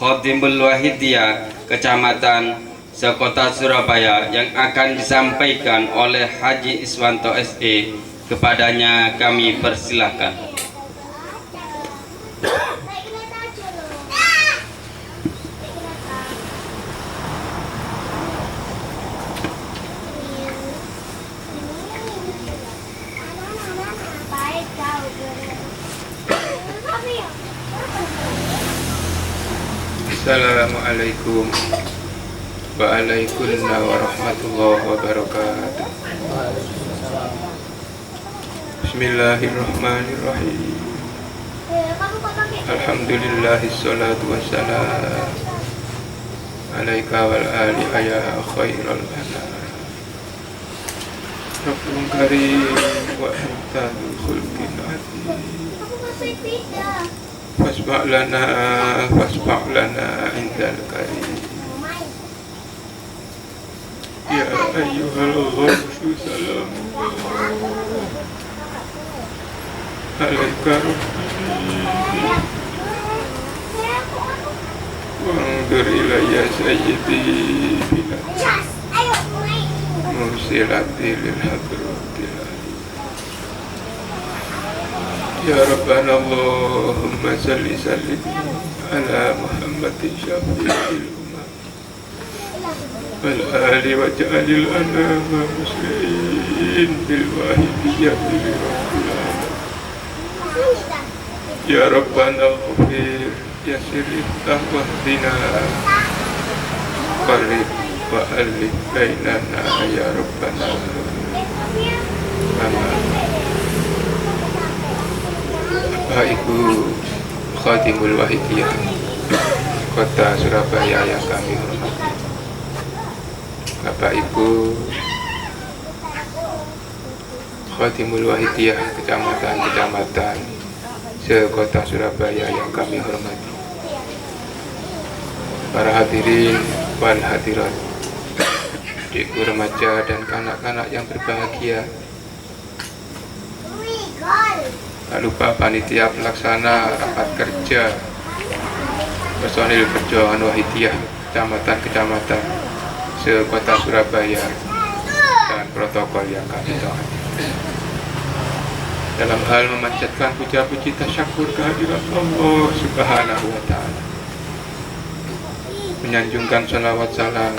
Khotimul Wahidiyah Kecamatan Sekota Surabaya yang akan disampaikan oleh Haji Iswanto SE. Kepadanya kami persilahkan. Assalamualaikum Waalaikumsalam warahmatullahi wabarakatuh. Bismillahirrahmanirrahim. Alhamdulillah, salatu wassalam alaika wal ali ya khairal anam. Rabbul karim wa antal khulqin azim. Fasba' lana indal karim. Ya ayyuhal ghawsu salam alaika rabbi wanzur ilayya sayyidi musilati lil hadratil alim. Ya Rabbana Allahumma salli sallim ala Muhammadin syafi'il ummah wal ali wa ja'alil anama muslimin bil wahidiyyati li rabbil alamin. Ya Rabbana ghafir yasir iftah wahdina qarib wa alif bainana ya Rabbana. Amin. Bapak Ibu Khotimul Wahidiyah Kota Surabaya yang kami hormati, Bapak Ibu Khotimul Wahidiyah kecamatan-kecamatan se-Kota Surabaya yang kami hormati, para hadirin wal hadirat, adik remaja dan kanak-kanak yang berbahagia, tak lupa panitia pelaksana rapat kerja personil perjuangan Wahidiyah kecamatan-kecamatan se-Kota Surabaya dan protokol yang kami taati. Dalam hal memanjatkan puja-puji tasyakur kehadirat Allah Subhanahu wa Ta'ala, menyanjungkan salawat salam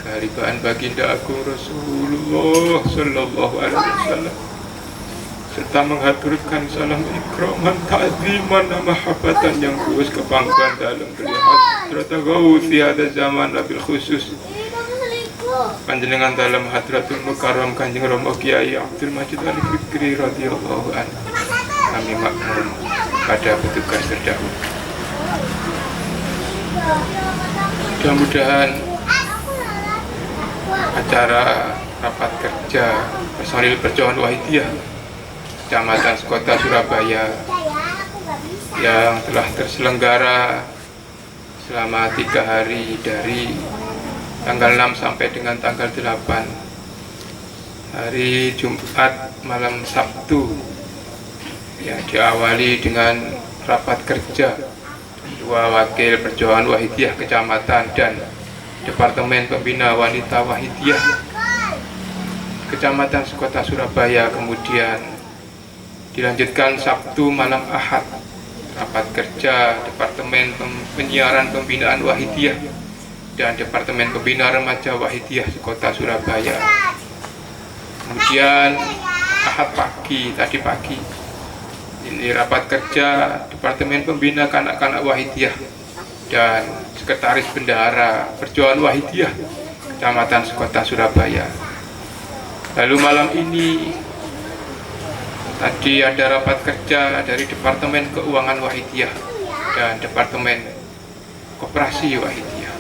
keharibaan baginda agung Rasulullah Sallallahu Alaihi Wasallam, serta menghaturkan salam ikraman ta'ziman dan mahabbatan yang tulus kebanggaan dalam terlihat serta gausi ada zaman nabil khusus panjenengan dalam hadratul mukarram Kanjeng Rama Kiai Abdul Majid Ali Fikri radhiyallahu anhu. Kami makmur pada petugas terdahulu. Mudah-mudahan acara rapat kerja personil perjuangan Wahidiyah Kecamatan Sekota Surabaya yang telah terselenggara selama 3 hari dari tanggal 6 sampai dengan tanggal 8 hari Jumat malam Sabtu, ya, diawali dengan rapat kerja dua wakil perjuangan Wahidiyah Kecamatan dan Departemen Pembina Wanita Wahidiyah Kecamatan Sekota Surabaya. Kemudian dilanjutkan Sabtu malam Ahad rapat kerja Departemen Penyiaran Pembinaan Wahidiyah dan Departemen Pembina Remaja Wahidiyah Kota Surabaya. Kemudian Ahad pagi, tadi pagi ini rapat kerja Departemen Pembina Kanak-kanak Wahidiyah dan Sekretaris Bendahara Perjuangan Wahidiyah Kecamatan Sekota Surabaya. Lalu malam ini tadi ada rapat kerja dari Departemen Keuangan Wahidiyah dan Departemen Koperasi Wahidiyah.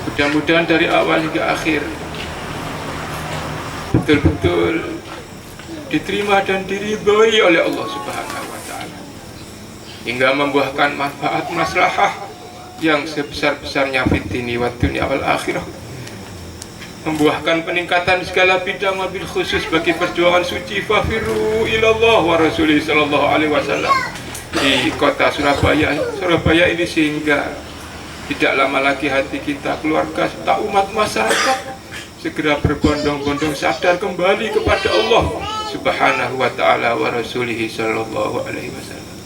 Mudah-mudahan dari awal hingga akhir betul-betul diterima dan diridhoi oleh Allah Subhanahu wa Ta'ala, hingga membuahkan manfaat maslahah yang sebesar-besarnya fid dini wad dunya wal akhirah, membuahkan peningkatan segala bidang, wabil khusus bagi perjuangan suci fafiru ilallah wa rasulih sallallahu alaihi wasallam, di kota Surabaya ini, sehingga tidak lama lagi hati kita, keluarga serta umat masyarakat segera berbondong-bondong sadar kembali kepada Allah Subhanahu wa ta'ala wa rasulihi sallallahu alaihi wasallam.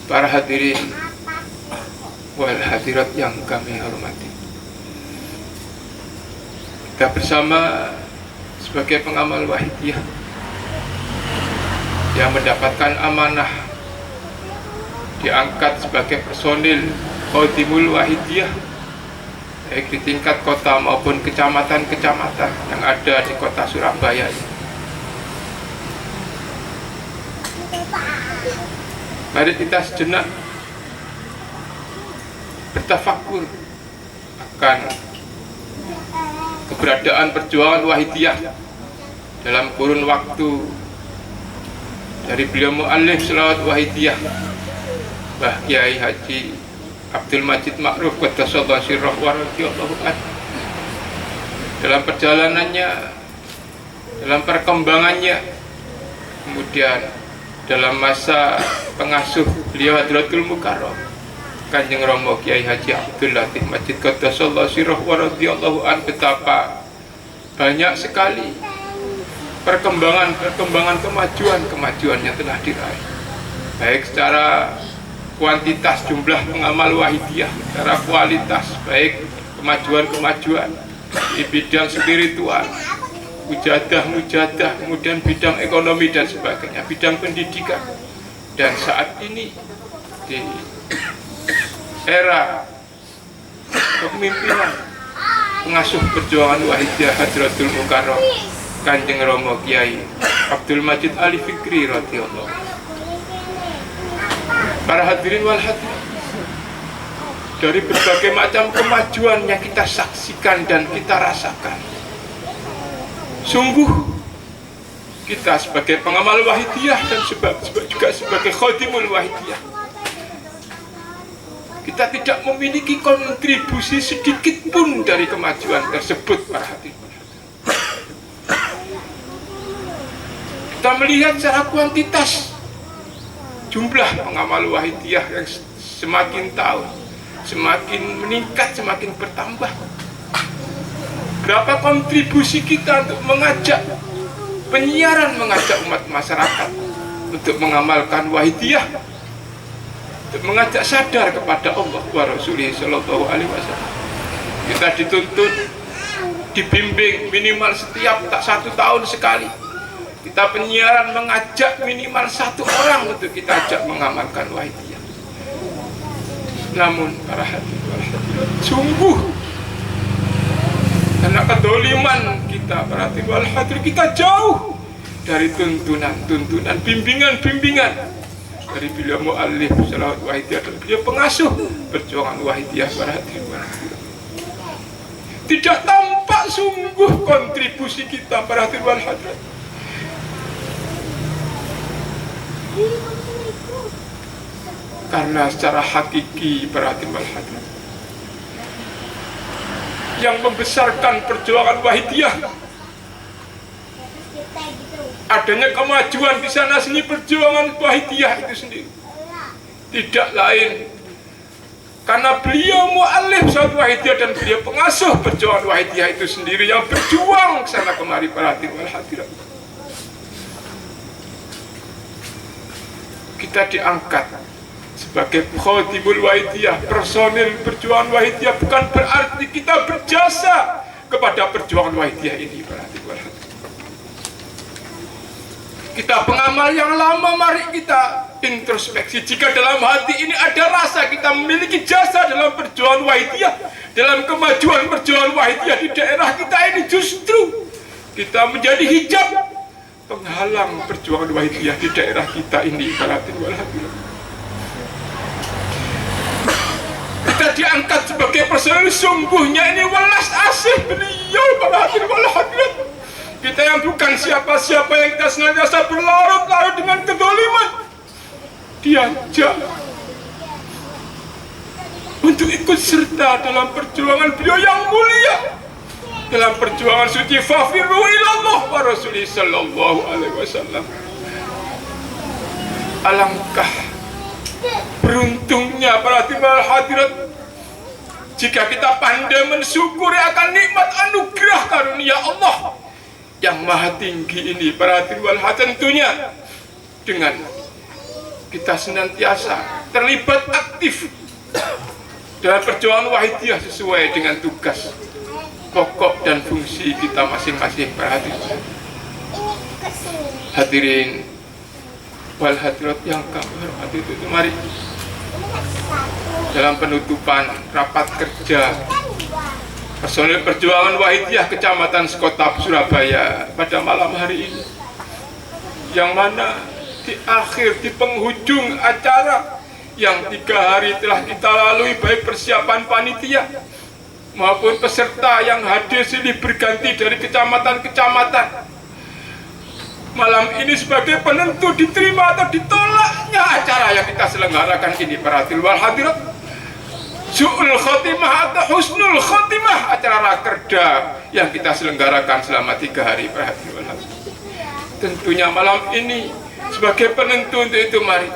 Para hadirin wal hadirat yang kami hormati, kita bersama sebagai pengamal wahidiyah yang mendapatkan amanah diangkat sebagai personil Khadimul Wahidiyah, baik di tingkat kota maupun kecamatan-kecamatan yang ada di kota Surabaya ini. Mari kita sejenak bertafakur akan keberadaan perjuangan Wahidiyah dalam kurun waktu dari beliau mu'allif Shalawat Wahidiyah Mbah Kiai Haji Abdul Majid Ma'ruf Qaddasallahu sirrahu wa radhiyallahu anhu. Dalam perjalanannya, dalam perkembangannya, kemudian dalam masa pengasuh beliau Hadratul Mukarram Kanjeng Romo Kiai Haji Abdul Latif Majid Qaddasallahu sirrahu wa radhiyallahu anhu, betapa banyak sekali perkembangan kemajuan yang telah diraih, baik secara kuantitas jumlah pengamal wahidiyah, secara kualitas baik kemajuan di bidang spiritual, mujadah, kemudian bidang ekonomi dan sebagainya, bidang pendidikan. Dan saat ini di era kepemimpinan pengasuh perjuangan wahidiyah Hadratul Mukarram Kanjeng Romo Kiai Abdul Majid Ali Fikri radhiyallahu. Para hadirin wal hadirat, dari berbagai macam kemajuan yang kita saksikan dan kita rasakan, sungguh kita sebagai pengamal wahidiyah dan juga sebagai khadimul wahidiyah, kita tidak memiliki kontribusi sedikit pun dari kemajuan tersebut. Para hadirin, kita melihat secara kuantitas jumlah pengamal wahidiyah yang semakin tahun semakin meningkat, semakin bertambah. Berapa kontribusi kita untuk mengajak penyiaran, mengajak umat masyarakat untuk mengamalkan wahidiyah, untuk mengajak sadar kepada Allah wa Rasulih sallallahu alaihi wasallam. Kita dituntut dibimbing minimal setiap 1 tahun sekali. Kita penyiaran mengajak minimal 1 orang untuk kita ajak mengamalkan wahidiyah. Namun para hadirin, sungguh karena kedoliman kita, para hadirin, kita jauh dari tuntunan, bimbingan dari beliau mu'allif Shalawat Wahidiyah dan beliau pengasuh perjuangan wahidiyah. Para hadirin, tidak tampak sungguh kontribusi kita, para hadirin. Karena secara hakiki, para hadirin wal hadirat, yang membesarkan perjuangan wahidiyah, adanya kemajuan di sana sini perjuangan wahidiyah itu sendiri, tidak lain karena beliau mu'allif Shalawat Wahidiyah dan beliau pengasuh perjuangan wahidiyah itu sendiri yang berjuang kesana kemari, para hadirin wal hadirat. Kita diangkat sebagai khadimul wahidiyah, personil perjuangan wahidiyah, bukan berarti kita berjasa kepada perjuangan wahidiyah ini, para hadirin. Kita pengamal yang lama, mari kita introspeksi. Jika dalam hati ini ada rasa kita memiliki jasa dalam perjuangan wahidiyah, dalam kemajuan perjuangan wahidiyah di daerah kita ini, justru kita menjadi hijab penghalang perjuangan wahidiyah di daerah kita ini, para hadirin. Kita diangkat sebagai personil, sungguhnya ini welas asih beliau, para hadirin. Kita yang bukan siapa-siapa, yang kita senantiasa berlarut-larut dengan kedoliman, diajak untuk ikut serta dalam perjuangan beliau yang mulia, dalam perjuangan suci fafiru ilallah wa rasulih sallallahu alaihi wasallam. Alangkah beruntungnya para hadirin hadirat jika kita pandai mensyukuri akan nikmat anugerah karunia Allah yang maha tinggi ini para hadirin hadirat, tentunya dengan kita senantiasa terlibat aktif dalam perjuangan wahidiyah sesuai dengan tugas pokok dan fungsi kita masing-masing para hadirin wal hadirat yang kami hormati. Itu mari dalam penutupan rapat kerja personil perjuangan wahidiyah Kecamatan Sekotap Surabaya pada malam hari ini, yang mana di akhir, di penghujung acara yang 3 hari telah kita lalui, baik persiapan panitia maupun peserta yang hadir silih berganti dari kecamatan-kecamatan, malam ini sebagai penentu diterima atau ditolaknya acara yang kita selenggarakan ini para hadirin wal hadirat, su'ul khotimah atau husnul khotimah acara rakerda yang kita selenggarakan selama 3 hari para hadirin wal hadirat. Tentunya malam ini sebagai penentu untuk itu, mari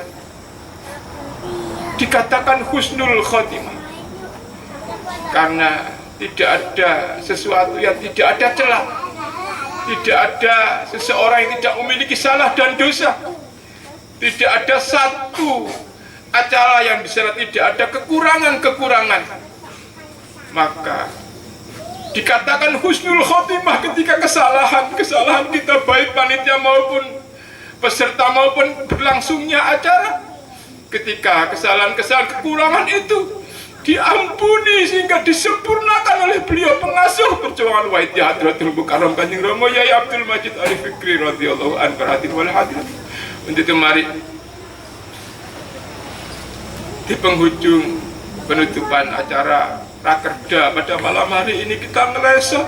dikatakan husnul khotimah karena tidak ada sesuatu yang tidak ada celah, tidak ada seseorang yang tidak memiliki salah dan dosa, tidak ada satu acara yang di sana tidak ada kekurangan-kekurangan. Maka dikatakan husnul khotimah ketika kesalahan kita, baik panitia maupun peserta maupun berlangsungnya acara, ketika kesalahan-kesalahan kekurangan itu diampuni sehingga disempurnakan oleh beliau pengasuh perjuangan wahidiyah Hadratul Mukarram Kanjeng Rama Yai Abdul Majid Ali Fikri radhiyallahu anhu para hadirin wal hadirat. Untuk itu mari di penghujung penutupan acara rakerda pada malam hari ini kita ngelesot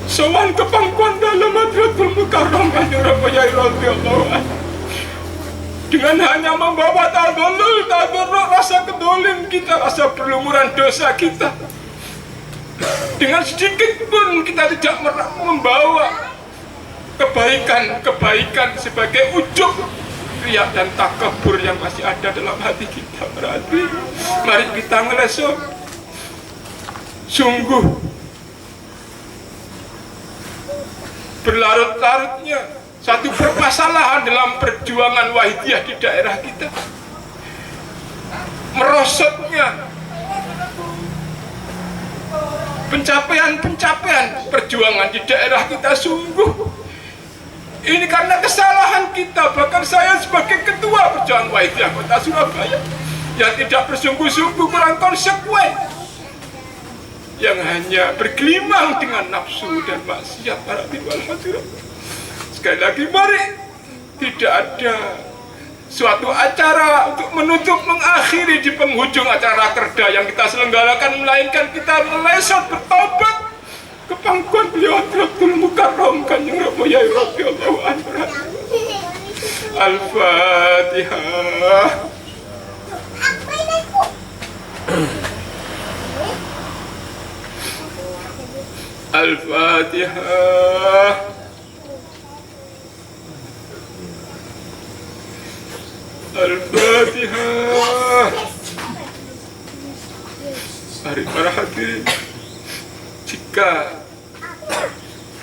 sowan ke pangkuan dalam Hadratul Mukarram Kanjeng Rama Yai radhiyallahu anhu, dengan hanya membawa tadallul, tadarruk, rasa kedolim kita, rasa berlumuran dosa kita. Dengan sedikit pun kita tidak membawa kebaikan sebagai ujub riya dan takabur yang masih ada dalam hati kita. Berarti mari kita ngelesok sungguh berlarut-larutnya satu permasalahan dalam perjuangan wahidiyah di daerah kita, merosotnya pencapaian perjuangan di daerah kita. Sungguh ini karena kesalahan kita, bahkan saya sebagai ketua perjuangan wahidiyah Kota Surabaya yang tidak bersungguh-sungguh, kurang konsekuen, yang hanya bergelimang dengan nafsu dan maksiat para hadirin. Sekali lagi mari, tidak ada suatu acara untuk menutup mengakhiri di penghujung acara rakerda yang kita selenggarakan, melainkan kita melesat bertobat ke pangkuan beliau Hadratul Mukarram Kanjeng Rama Yai radhiyallahu anhu. Al-Fatihah. Al-Fatihah. Al-Fatihah. Mari para hadirin, jika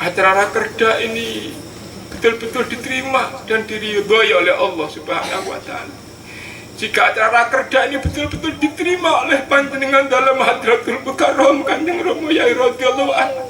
acara rakerda ini betul-betul diterima dan diridhoi oleh Allah Subhanahu wa Ta'ala, jika acara rakerda ini betul-betul diterima oleh panjenengan dalam Hadratul Mukarram Kanjeng Rama Yai radhiyallahu anhu,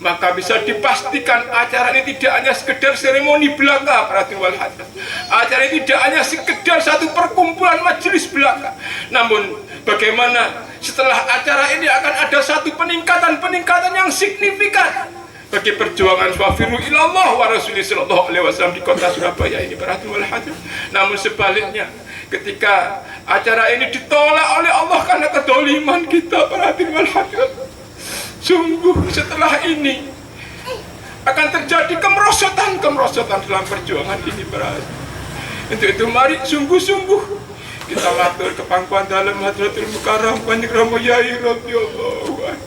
maka bisa dipastikan acara ini tidak hanya sekedar seremoni belaka para hadirin wal hadirat. Acara ini tidak hanya sekedar satu perkumpulan majelis belaka, namun bagaimana setelah acara ini akan ada satu peningkatan yang signifikan bagi perjuangan wafiru ilallah wa rasulih sallallahu alaihi wasallam di kota Surabaya ini para hadirin wal hadirat. Namun sebaliknya, ketika acara ini ditolak oleh Allah karena kedoliman kita para hadirin wal hadirat, sungguh setelah ini akan terjadi kemerosotan dalam perjuangan ini berarti. Untuk itu mari sungguh-sungguh kita matur ke pangkuan dalam Hadratul Mukarram Kanjeng Rama Yai radhiyallahu anhu.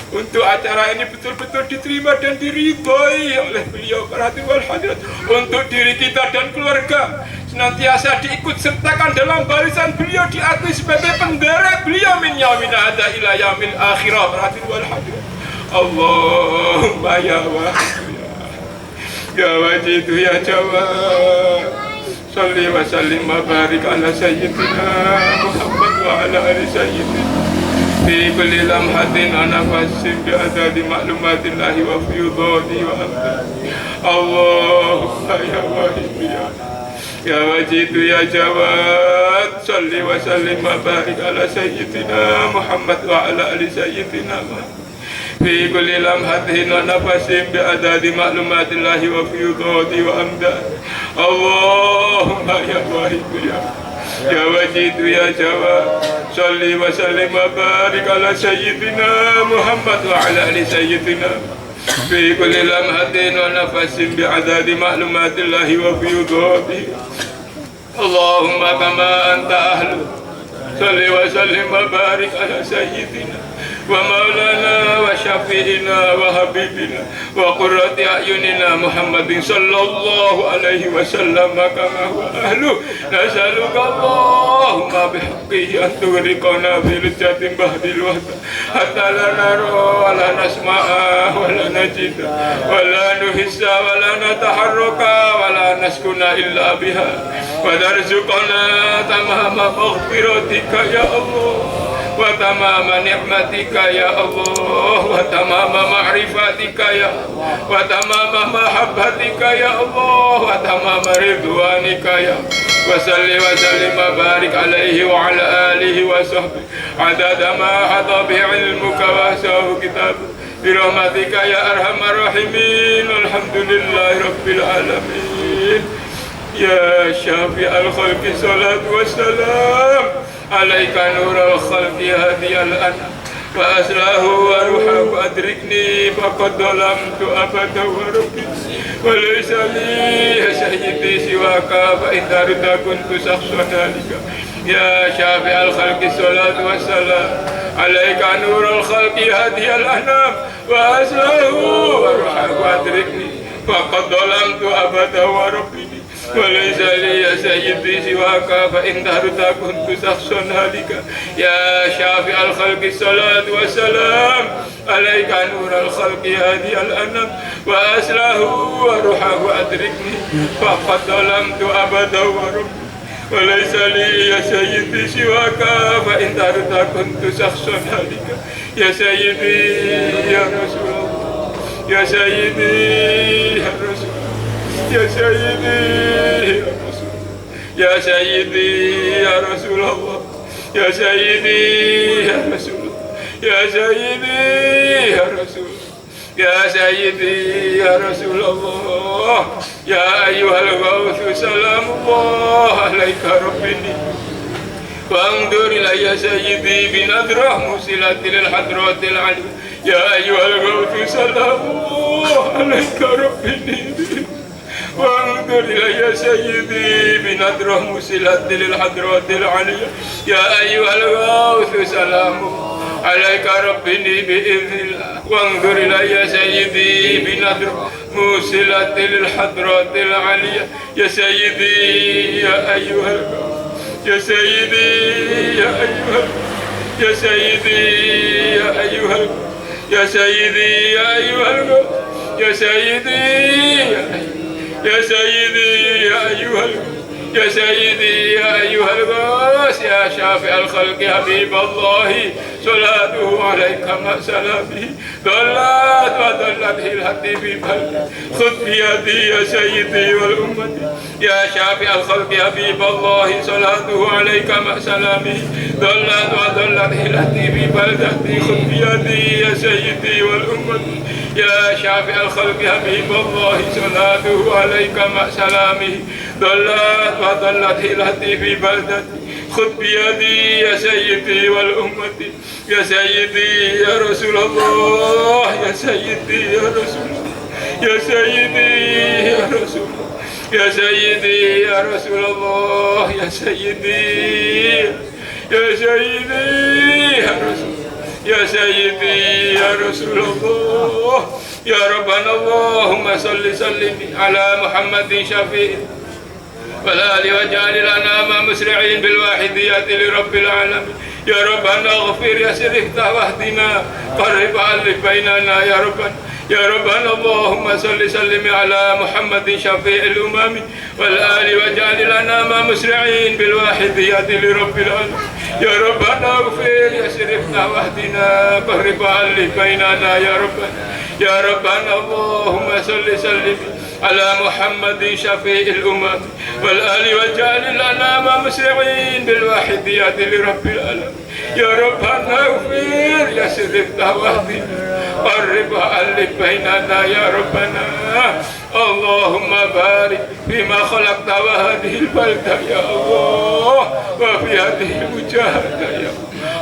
untuk acara ini betul-betul diterima dan diridhoi oleh beliau para hadirin wal hadirat. Untuk diri kita dan keluarga senantiasa diikut sertakan dalam barisan beliau, diakui sebagai penderek beliau min yaumin hadza ila yaumil akhirah para hadirin wal hadirat. Allahumma ya wahid ya wajid ya jawad salli wa sallim wa barik ala sayyidina Muhammad wa ala ali sayyidina fi kulli lamhatin wa nafasin bi adadi ma'lumatillahi wa fiyudati wa amdani. Allahumma ya wahid ya wajid ya jawad salli wa sallim wa barik ala sayyidina Muhammad wa ala ali sayyidina Muhammad fi kulli lamhatin wa nafasin bi adadi ma'lumatillahi wa fiyudati wa amdani. Allahumma ya wahid ya wajid ya jawad salli wa sallim wa barik ala sayyidina Muhammad wa ala ali sayyidina fi kulli lamhatin wa nafasin bi adadi ma'lumatillahi wa fiyudati. Allahumma kama anta ahlu salli wa sallim wa barik ala sayyidina wa maulana wa syafi'ina wa habibina wa qurrati a'yunina Muhammadin sallallahu alaihi wasallam kama huwa ahlu. Nas'aluka Allahumma bihaqqihi an tughriqana fi lujjatin bahdil wahda hatta la nara wa la nasma'a wa la najida wa la nuhissa wa la nataharraka wa la naskuna illa biha wa tarzuqana tamama maghfiratika ya Allah wa tamama ni'matika ya Allah wa tamama ma'rifatika ya Allah wa tamama mahabbatika ya Allah wa tamama ridwanika ya wa salli wa sallim wa barik alaihi wa ala alihi wa sahbihi adada ma hata bi ilmuka wa sahu kitab bi rahmatika ya arhamar rahimin. Alhamdulillahi rabbil alamin. Ya syafi'al khalqi salatu wassalam alaika nurul khalqi hadiyal anam wa aslahu wa ruhahu adrikni faqad dalamtu abada wa rabbi wa laysa li sayyidi siwaka fa intarda kuntu shakhsan halika. Ya syafi'al khalqi salatu wassalam alaika nurul khalqi hadiyal anam wa aslahu wa ruhahu adrikni faqad dalamtu abada wa rabbi وليس لي يا سيدي سواك فإن دهرت كنت شخصا هالكا. يا شافع الخلق الصلاة والسلام عليك نور الخلق هادي الأنام وأسله وروحه أدركني فقد ظلمت أبدا وربي وليس لي يا سيدي سواك فإن دهرت كنت شخصا هالكا. يا سيدي يا رسول الله يا سيدي يا رسول يا سيدي يا رسول يا سيدي يا رسول الله يا سيدي يا رسول يا سيدي يا رسول يا سيدي يا رسول الله يا أيها الغوث سلام الله عليك ربني وانظر إلي سيدي بنظرة مسلة للحضرات العليا. يا أيها الغوث سلام الله عليك ربني وانظر إلي سيدي بنظرة مسلة للحضرات العليا. يا أيها الغوث سلام عليك ربني بإذن الله وانظر إلي سيدي بنظرة مسلة للحضرات العليا. يا سيدي يا أيها الغوث يا سيدي يا أيها يا سيدي يا أيها يا سيدي يا أيها يا سيدي يا سيدي يا أيها يا سيدي يا أيها الغوث يا شافع الخلق حبيب الله صلاته عليك مع سلامه ضلت وضلت الهدي في بلدي خذ بيدي يا سيدي والأمة. يا شافع الخلق حبيب الله صلاته عليك مع سلامه ضلت وضلت الهدي في بلدتي خذ بيدي يا سيدي والأمة. يا شافع الخلق حبيب الله صلاته عليك مع سلامه ضلت وضلت الهدي في بلدتي خذ بيدي يا سيدي والأمة. يا سيدي يا رسول الله يا سيدي يا رسول الله يا سيدي يا رسول الله يا سيدي يا رسول الله يا سيدي يا سيدي يا رسول ya Sayyidi ya Rasulullah ya Rabbana Allahumma salli sallim ala Muhammadin syafi'in wal ali waj'al lana musri'in bil wahidiyati li rabbil alamin ya Rabbana ighfir ya sirih wahdina qarrib alif bainana ya Rabbana يا ربنا اللهم صل سلم على محمد شفيع الأمم والآل واجعل لنا ما مسرعين بالواحديات لرب العالمين يا ربنا اغفر يسرفنا واهدنا قرب ألف بيننا يا ربنا اللهم صل سلم على محمد شفيع الأمم والآل واجعل لنا ما مسرعين بالواحديات لرب العالمين يا ربنا اغفر يسرفنا واهدنا قرب ألف بيننا يا ربنا اللهم بارك فيما خلقت وهذه البلدة يا الله وفي هذه المجاهدة يا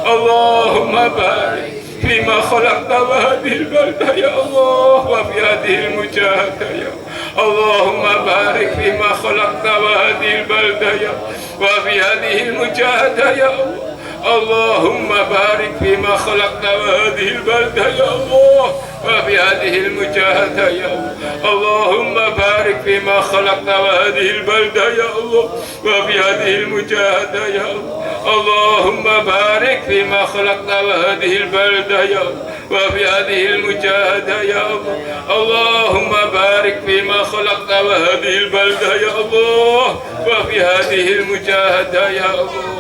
الله اللهم بارك فيما خلقت وهذه البلدة يا الله وفي هذه المجاهدة يا الله اللهم بارك فيما خلقت وهذه البلدة يا وفي هذه المجاهدة يا الله اللهم بارك فيما خلقت وهذه البلدة يا الله وفي هذه المجاهدة يا الله اللهم بارك فيما خلقت وهذه البلدة يا الله وفي هذه المجاهدة يا الله اللهم بارك فيما خلقت وهذه البلدة يا الله وفي هذه المجاهدة يا الله اللهم بارك فيما خلقت وهذه البلدة يا الله وفي هذه المجاهدة يا الله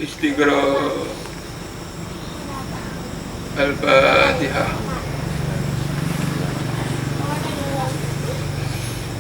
استقراء الفاتحة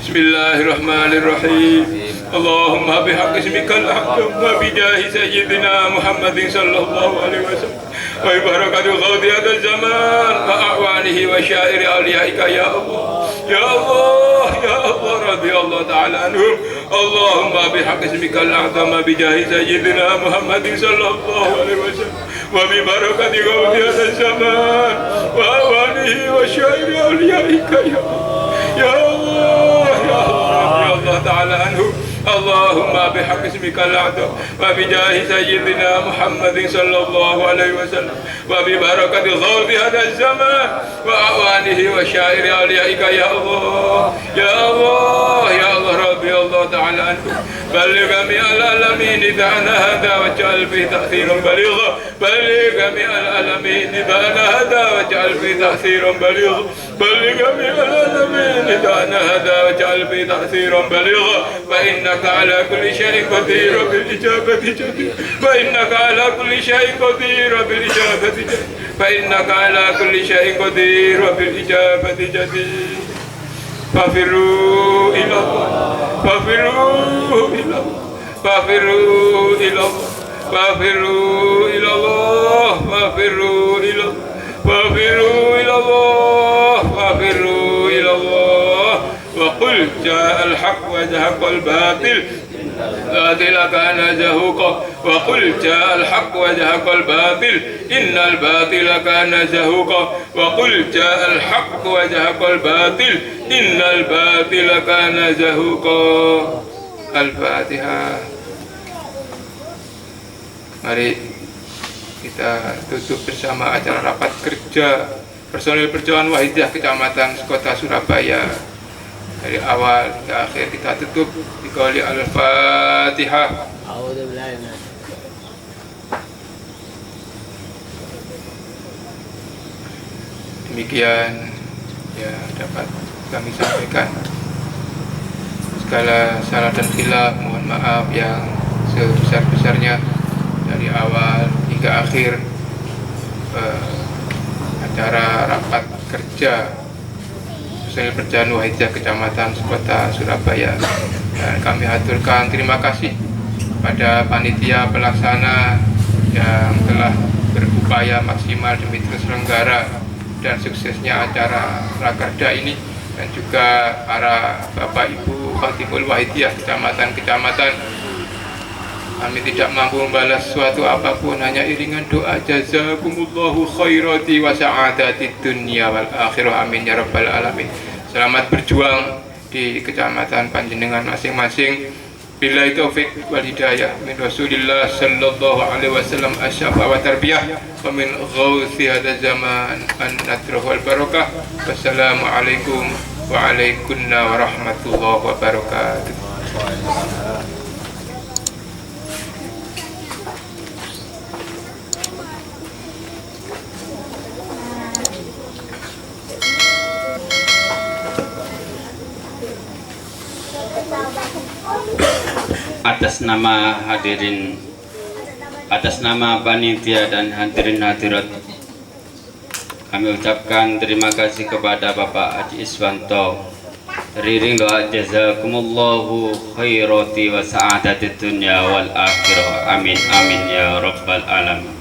بسم الله الرحمن الرحيم اللهم بحق اسمك الأعظم وبجاه سيدنا محمد صلى الله عليه وسلم وبركة غوث هذا الزمان وأعوانه وشائر أوليائك يا الله يا الله يا الله رضي الله تعالى عنهم اللهم بحق اسمك الأعظم بجاه سيدنا محمد صلى الله عليه وسلم وببركة غوث هذا الزمان وأعوانه وشائر أوليائك يا الله يا الله يا الله رضي الله تعالى عنهم اللهم بحق اسمك الأعظم وبجاه سيدنا محمد صلى الله عليه وسلم وببركة غوث هذا الزمان وأعوانه وشائر أوليائك يا الله يا الله يا الله رضي الله تعالى عنه بلغ جميع العالمين إذانا هذا واجعل فيه تأثير بليغ بلغ جميع العالمين إذانا هذا واجعل فيه تأثير بليغ بلغ جميع العالمين إذانا هذا واجعل فيه تأثير بليغ فإنك على كل شيء قدير بالإجابة جدير فإنك على كل شيء قدير بالإجابة جدير فإنك على كل شيء قدير بالإجابة جدير ففروا إلى الله ففروا إلى الله ففروا إلى الله ففروا إلى الله ففروا إلى الله ففروا إلى الله ففروا إلى الله وقل جاء الحق وزهق الباطل الباطل كان زهوقا وقل جاء الحق وزهق الباطل إن الباطل كان زهوقا وقل جاء الحق وزهق الباطل إن الباطل كان زهوقا. Al-Fatihah. Mari kita tutup bersama acara rapat kerja personil perjuangan Wahidiyah Kecamatan Kota Surabaya. Dari awal hingga akhir kita tutup dikauli Al-Fatihah. Demikian ya dapat kami sampaikan. Segala salah dan khilaf mohon maaf yang sebesar-besarnya dari awal hingga akhir acara rapat kerja personil perjuangan Wahidiyah Kecamatan Kota Surabaya. Dan kami haturkan terima kasih pada panitia pelaksana yang telah berupaya maksimal demi terselenggara dan suksesnya acara rakerda ini, dan juga para Bapak Ibu Khatibul Wahidiyah kecamatan-kecamatan. Kami tidak mampu membalas suatu apapun, hanya iringan doa jazakumullahu khairati wa sa'adati dunya wal akhirah, amin ya rabbal alamin. Selamat berjuang di kecamatan panjenengan masing-masing. Billahi taufiq wal hidayah min Rasulillah sallallahu alaihi wasallam asyafa wa tarbiyah wa min ghawthi hadha zaman an-natrah wal barakah. Wassalamualaikum wa alaikunna warahmatullahi wabarakatuh. Atas nama panitia dan hadirin hadirat, kami ucapkan terima kasih kepada Bapak Haji Iswanto. Riring doa jazakumullahu khairati wa sa'adatid dunya wal akhirah. Amin amin ya rabbal alamin.